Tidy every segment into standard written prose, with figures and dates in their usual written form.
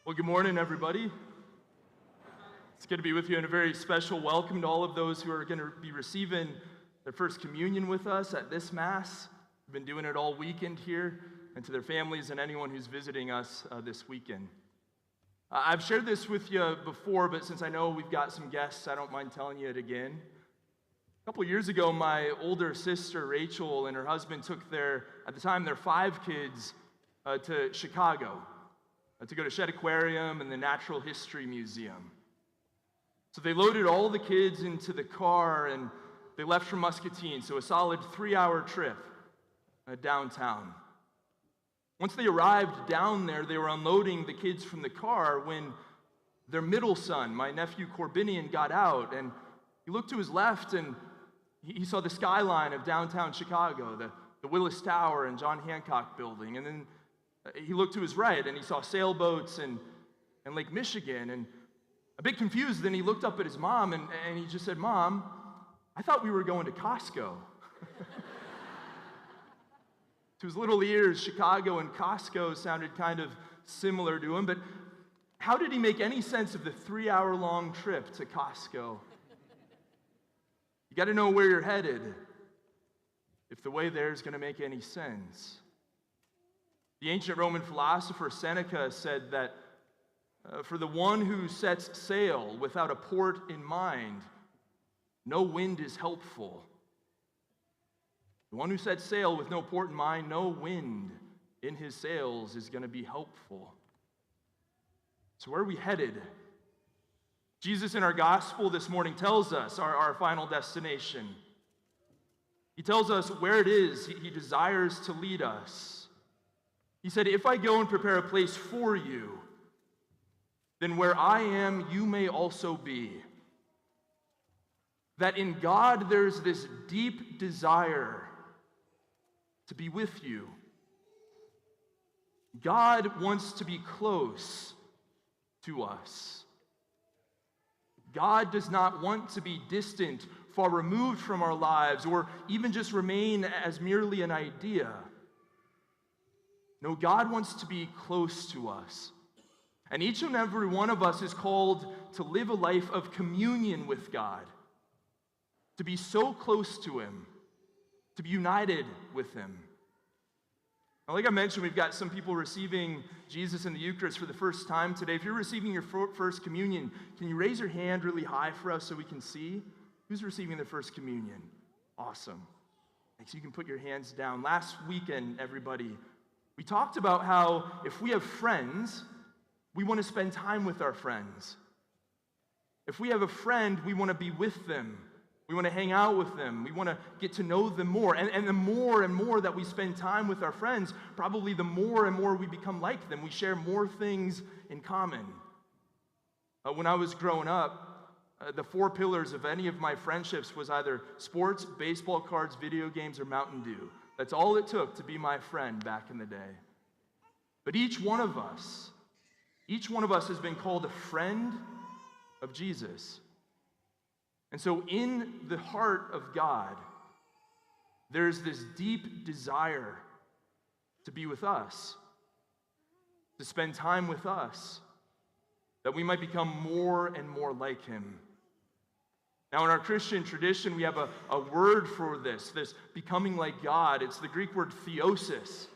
Well, good morning, everybody. It's good to be with you, and a very special welcome to all of those who are going to be receiving their first communion with us at this Mass. We've been doing it all weekend here, and to their families and anyone who's visiting us this weekend. I've shared this with you before, but since I know we've got some guests, I don't mind telling you it again. A couple years ago, my older sister, Rachel, and her husband took at the time, their 5 kids to Chicago to go to Shedd Aquarium and the Natural History Museum. So they loaded all the kids into the car and they left from Muscatine, so a solid 3-hour trip downtown. Once they arrived down there, they were unloading the kids from the car when their middle son, my nephew Corbinian, got out, and he looked to his left and he saw the skyline of downtown Chicago, the Willis Tower and John Hancock Building, and then he looked to his right and he saw sailboats and Lake Michigan, and a bit confused, then he looked up at his mom and he just said, "Mom, I thought we were going to Costco." To his little ears, Chicago and Costco sounded kind of similar to him, but how did he make any sense of the 3-hour-long trip to Costco? You got to know where you're headed if the way there is going to make any sense. The ancient Roman philosopher Seneca said that for the one who sets sail without a port in mind, no wind is helpful. The one who sets sail with no port in mind, no wind in his sails is going to be helpful. So where are we headed? Jesus in our gospel this morning tells us our final destination. He tells us where it is he desires to lead us. He said, "If I go and prepare a place for you, then where I am, you may also be." That in God there's this deep desire to be with you. God wants to be close to us. God does not want to be distant, far removed from our lives, or even just remain as merely an idea. No, God wants to be close to us. And each and every one of us is called to live a life of communion with God, to be so close to Him, to be united with Him. Now, like I mentioned, we've got some people receiving Jesus in the Eucharist for the first time today. If you're receiving your first communion, can you raise your hand really high for us so we can see who's receiving their first communion? Awesome. Thanks. You can put your hands down. Last weekend, everybody, we talked about how if we have friends, we want to spend time with our friends. If we have a friend, we want to be with them. We want to hang out with them. We want to get to know them more. And the more and more that we spend time with our friends, probably the more and more we become like them. We share more things in common. When I was growing up, the 4 pillars of any of my friendships was either sports, baseball cards, video games, or Mountain Dew. That's all it took to be my friend back in the day. But each one of us has been called a friend of Jesus. And so in the heart of God, there's this deep desire to be with us, to spend time with us, that we might become more and more like Him. Now, in our Christian tradition, we have a word for this becoming like God. It's the Greek word theosis,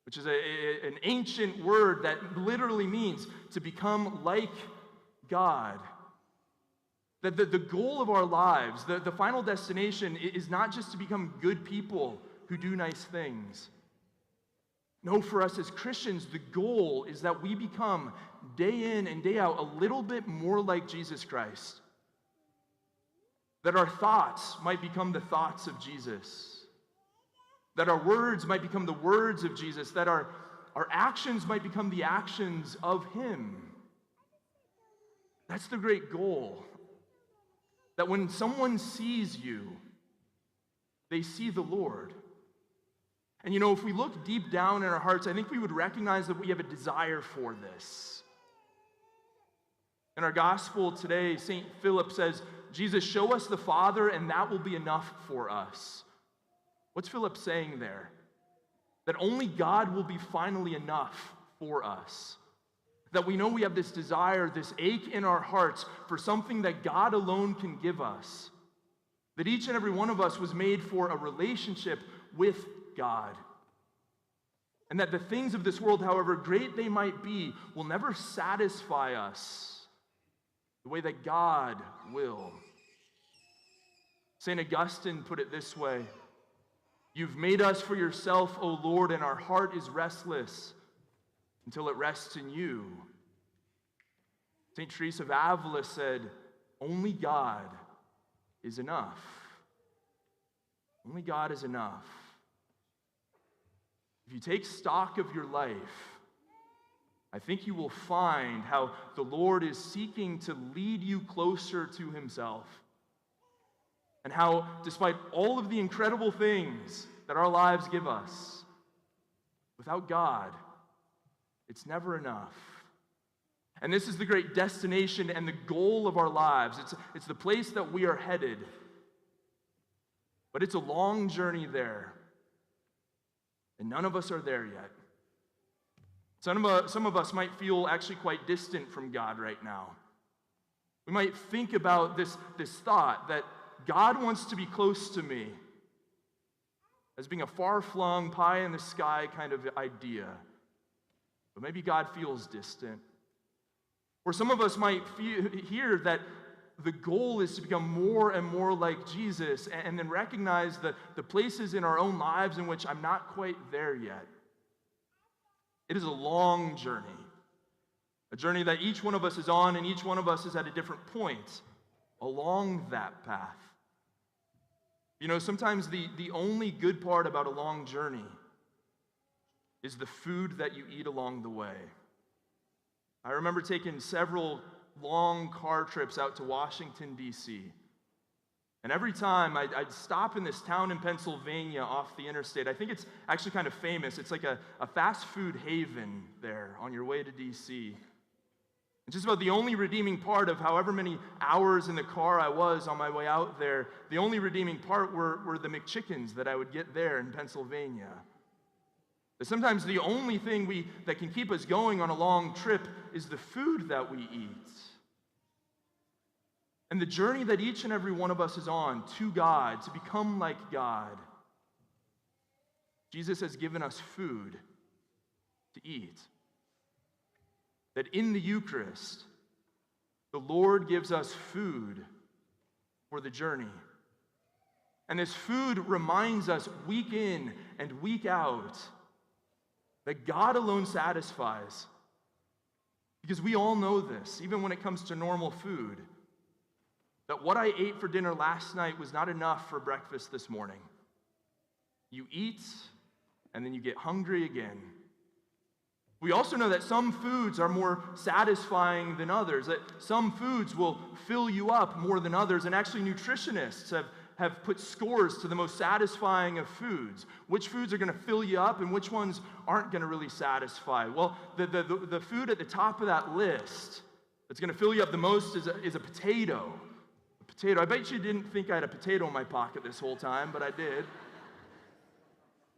which is an ancient word that literally means to become like God. That the goal of our lives, the final destination, is not just to become good people who do nice things. No, for us as Christians, the goal is that we become, day in and day out, a little bit more like Jesus Christ. That our thoughts might become the thoughts of Jesus. That our words might become the words of Jesus. That our actions might become the actions of Him. That's the great goal. That when someone sees you, they see the Lord. And if we look deep down in our hearts, I think we would recognize that we have a desire for this. In our gospel today, St. Philip says, "Jesus, show us the Father, and that will be enough for us." What's Philip saying there? That only God will be finally enough for us. That we know we have this desire, this ache in our hearts for something that God alone can give us. That each and every one of us was made for a relationship with God. And that the things of this world, however great they might be, will never satisfy us the way that God will. St. Augustine put it this way: "You've made us for yourself, O Lord, and our heart is restless until it rests in you." St. Teresa of Avila said, "Only God is enough." Only God is enough. If you take stock of your life, I think you will find how the Lord is seeking to lead you closer to himself. And how, despite all of the incredible things that our lives give us, without God, it's never enough. And this is the great destination and the goal of our lives. It's the place that we are headed. But it's a long journey there. And none of us are there yet. Some of us might feel actually quite distant from God right now. We might think about this thought that God wants to be close to me as being a far-flung, pie-in-the-sky kind of idea. But maybe God feels distant. Or some of us might hear that the goal is to become more and more like Jesus, and then recognize the places in our own lives in which I'm not quite there yet. It is a long journey, a journey that each one of us is on, and each one of us is at a different point along that path. You know, sometimes the only good part about a long journey is the food that you eat along the way. I remember taking several long car trips out to Washington, D.C. And every time I'd stop in this town in Pennsylvania off the interstate. I think it's actually kind of famous. It's like a fast food haven there on your way to D.C. And just about the only redeeming part of however many hours in the car I was on my way out there, the only redeeming part were the McChickens that I would get there in Pennsylvania. But sometimes the only thing that can keep us going on a long trip is the food that we eat. And the journey that each and every one of us is on to God, to become like God, Jesus has given us food to eat. That in the Eucharist, the Lord gives us food for the journey. And this food reminds us week in and week out that God alone satisfies. Because we all know this, even when it comes to normal food, that what I ate for dinner last night was not enough for breakfast this morning. You eat, and then you get hungry again. We also know that some foods are more satisfying than others, that some foods will fill you up more than others, and actually nutritionists have put scores to the most satisfying of foods. Which foods are going to fill you up and which ones aren't going to really satisfy? Well, the food at the top of that list that's going to fill you up the most is a potato. A potato. I bet you didn't think I had a potato in my pocket this whole time, but I did.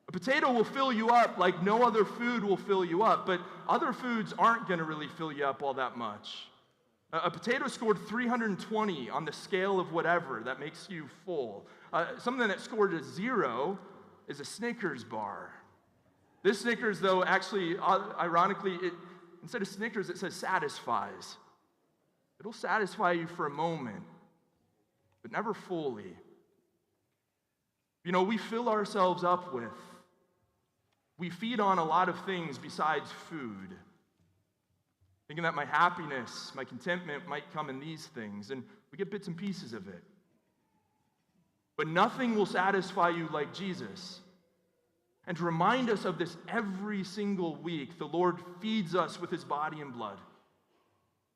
A potato will fill you up like no other food will fill you up, but other foods aren't going to really fill you up all that much. A potato scored 320 on the scale of whatever that makes you full. Something that scored a 0 is a Snickers bar. This Snickers, though, actually, ironically, instead of Snickers, it says satisfies. It'll satisfy you for a moment, but never fully. You know, we fill ourselves up with, we feed on a lot of things besides food. Thinking that my happiness, my contentment might come in these things, and we get bits and pieces of it. But nothing will satisfy you like Jesus. And to remind us of this every single week, the Lord feeds us with his body and blood.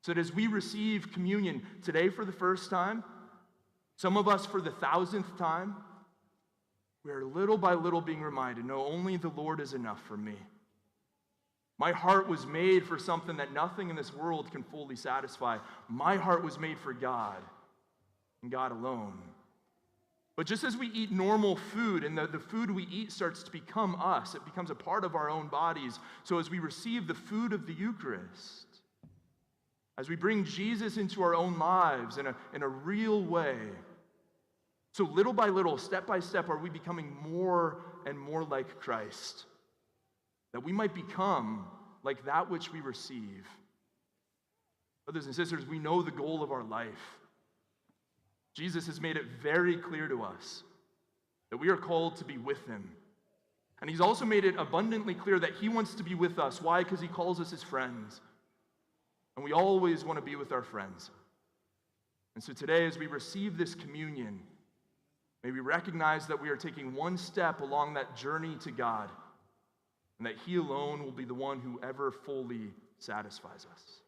So that as we receive communion today for the first time, some of us for the 1,000th time, we are little by little being reminded, no, only the Lord is enough for me. My heart was made for something that nothing in this world can fully satisfy. My heart was made for God and God alone. But just as we eat normal food and the food we eat starts to become us, it becomes a part of our own bodies. So as we receive the food of the Eucharist, as we bring Jesus into our own lives in a real way. So little by little, step by step, are we becoming more and more like Christ, that we might become like that which we receive. Brothers and sisters, we know the goal of our life. Jesus has made it very clear to us that we are called to be with him. And he's also made it abundantly clear that he wants to be with us. Why? Because he calls us his friends. And we always want to be with our friends. And so today, as we receive this communion, may we recognize that we are taking one step along that journey to God, and that he alone will be the one who ever fully satisfies us.